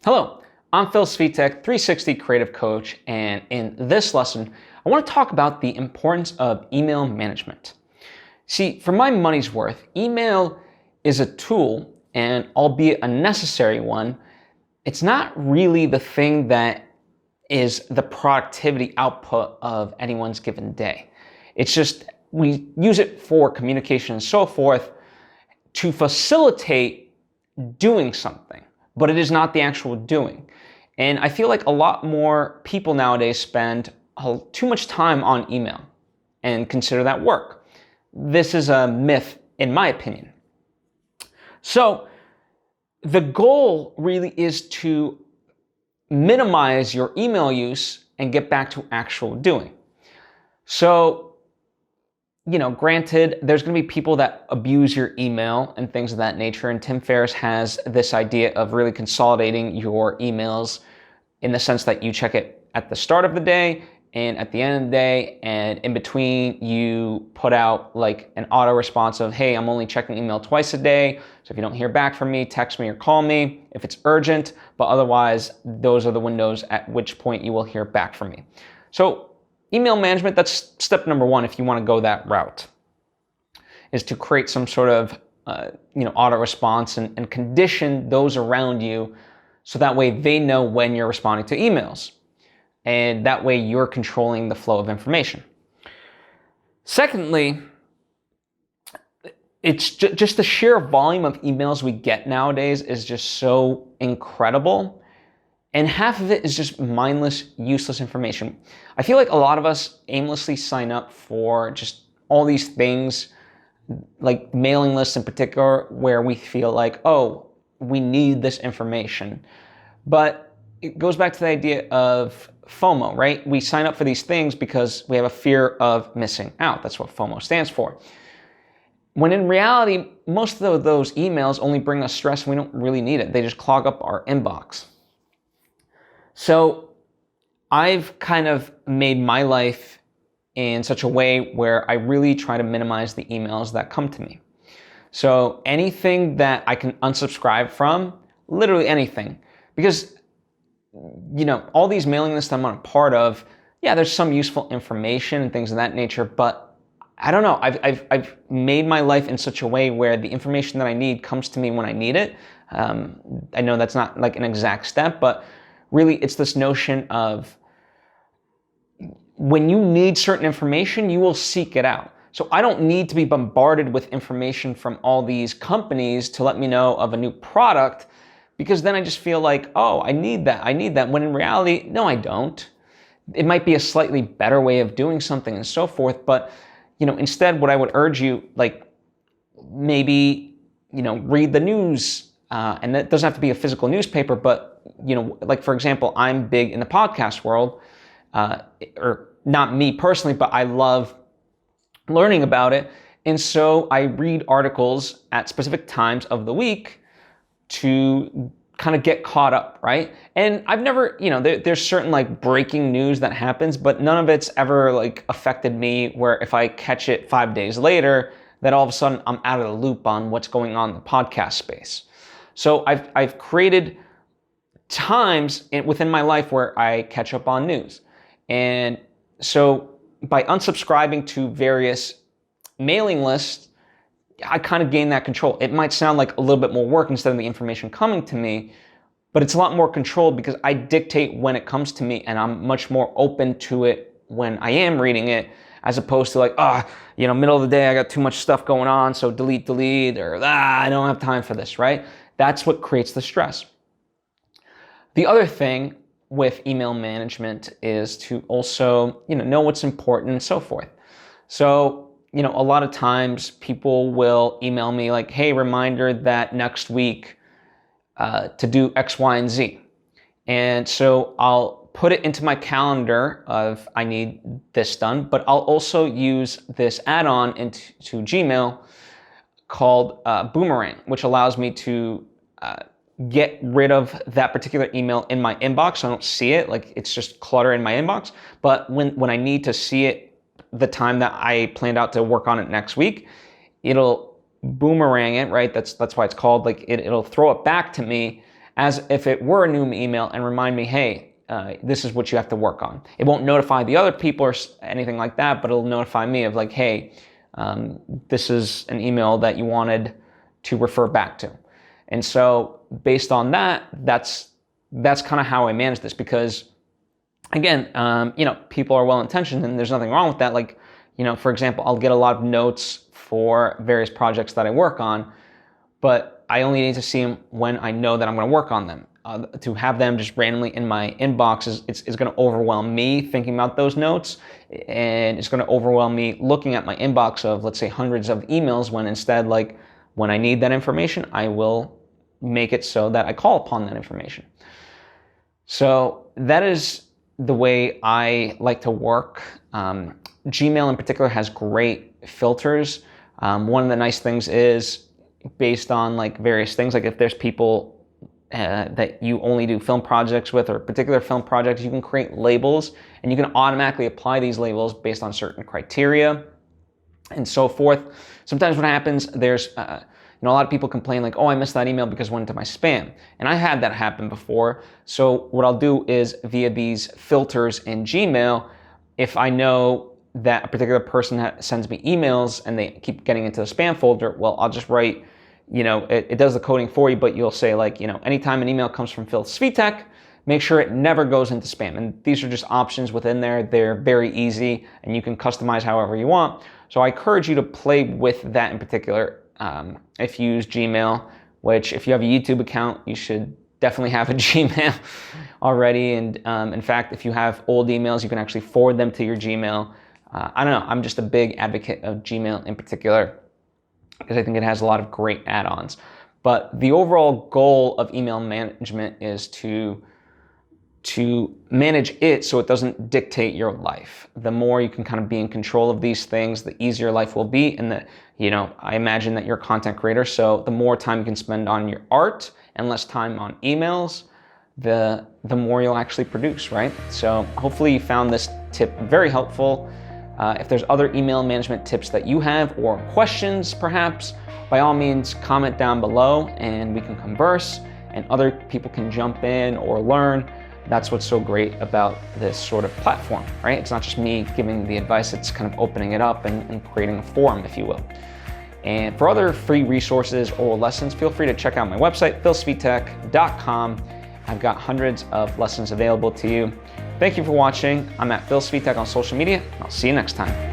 Hello, I'm Phil Svitek, 360 Creative Coach, and in this lesson, I want to talk about the importance of email management. See, for my money's worth, email is a tool, and albeit a necessary one, it's not really the thing that is the productivity output of anyone's given day. It's just we use it for communication and so forth to facilitate doing something, but it is not the actual doing. And I feel like a lot more people nowadays spend too much time on email and consider that work. This is a myth, in my opinion. So the goal really is to minimize your email use and get back to actual doing. So, granted, there's going to be people that abuse your email and things of that nature. And Tim Ferriss has this idea of really consolidating your emails in the sense that you check it at the start of the day and at the end of the day, and in between you put out like an auto response of, hey, I'm only checking email twice a day. So if you don't hear back from me, text me or call me if it's urgent, but otherwise those are the windows at which point you will hear back from me. So email management, that's step number one if you want to go that route, is to create some sort of auto response and condition those around you so that way they know when you're responding to emails. And that way you're controlling the flow of information. Secondly, it's just the sheer volume of emails we get nowadays is just so incredible. And half of it is just mindless, useless information. I feel like a lot of us aimlessly sign up for just all these things, like mailing lists in particular, where we feel like, oh, we need this information. But it goes back to the idea of FOMO, right? We sign up for these things because we have a fear of missing out. That's what FOMO stands for. When in reality, most of those emails only bring us stress and we don't really need it. They just clog up our inbox. So I've kind of made my life in such a way where I really try to minimize the emails that come to me. So anything that I can unsubscribe from, literally anything, because all these mailing lists I'm a part of, yeah, there's some useful information and things of that nature, but I don't know. I've made my life in such a way where the information that I need comes to me when I need it. I know that's not like an exact step, but really it's this notion of when you need certain information, you will seek it out. So I don't need to be bombarded with information from all these companies to let me know of a new product, because then I just feel like, oh, I need that, when in reality, no, I don't. It might be a slightly better way of doing something and so forth, but instead what I would urge you, like maybe, read the news, and that doesn't have to be a physical newspaper, but, like for example, I'm big in the podcast world, or not me personally, but I love learning about it. And so I read articles at specific times of the week to kind of get caught up, right? And I've never, there's certain like breaking news that happens, but none of it's ever like affected me where if I catch it 5 days later, that all of a sudden I'm out of the loop on what's going on in the podcast space. So I've created times within my life where I catch up on news. And so by unsubscribing to various mailing lists, I kind of gain that control. It might sound like a little bit more work instead of the information coming to me, but it's a lot more controlled because I dictate when it comes to me and I'm much more open to it when I am reading it, as opposed to like, middle of the day, I got too much stuff going on, so delete, or I don't have time for this, right? That's what creates the stress. The other thing with email management is to also, know what's important and so forth. So, a lot of times people will email me like, hey, reminder that next week to do X, Y, and Z. And so I'll put it into my calendar of I need this done, but I'll also use this add-on into Gmail called Boomerang, which allows me to get rid of that particular email in my inbox. So I don't see it, like it's just clutter in my inbox. But when I need to see it the time that I planned out to work on it next week, it'll boomerang it, right? That's why it's called, like it'll throw it back to me as if it were a new email and remind me, hey, this is what you have to work on. It won't notify the other people or anything like that, but it'll notify me of like, hey, this is an email that you wanted to refer back to. And so based on that, that's kind of how I manage this, because again, people are well-intentioned and there's nothing wrong with that. Like, for example, I'll get a lot of notes for various projects that I work on, but I only need to see them when I know that I'm going to work on them. To have them just randomly in my inbox is going to overwhelm me thinking about those notes, and it's going to overwhelm me looking at my inbox of, let's say, hundreds of emails, when instead, like, when I need that information, I will make it so that I call upon that information. So that is the way I like to work. Gmail in particular has great filters. One of the nice things is, based on like various things, like if there's people that you only do film projects with, or particular film projects, you can create labels and you can automatically apply these labels based on certain criteria and so forth. Sometimes what happens, there's a lot of people complain like, oh, I missed that email because it went into my spam. And I had that happen before. So what I'll do is, via these filters in Gmail, if I know that a particular person sends me emails and they keep getting into the spam folder, well, I'll just write, it does the coding for you, but you'll say like, anytime an email comes from Phil Svitek, make sure it never goes into spam. And these are just options within there. They're very easy and you can customize however you want. So I encourage you to play with that in particular. If you use Gmail, which if you have a YouTube account, you should definitely have a Gmail already. And in fact, if you have old emails, you can actually forward them to your Gmail. I don't know, I'm just a big advocate of Gmail in particular, because I think it has a lot of great add-ons. But the overall goal of email management is to manage it so it doesn't dictate your life. The more you can kind of be in control of these things, the easier life will be. And that, I imagine that you're a content creator, so the more time you can spend on your art and less time on emails, the more you'll actually produce, right? So hopefully you found this tip very helpful. If there's other email management tips that you have, or questions perhaps, by all means comment down below and we can converse and other people can jump in or learn. That's what's so great about this sort of platform, right? It's not just me giving the advice, it's kind of opening it up and creating a forum, if you will. And for other free resources or lessons, feel free to check out my website, philsvitek.com. I've got hundreds of lessons available to you. Thank you for watching. I'm at Phil Svitek on social media. I'll see you next time.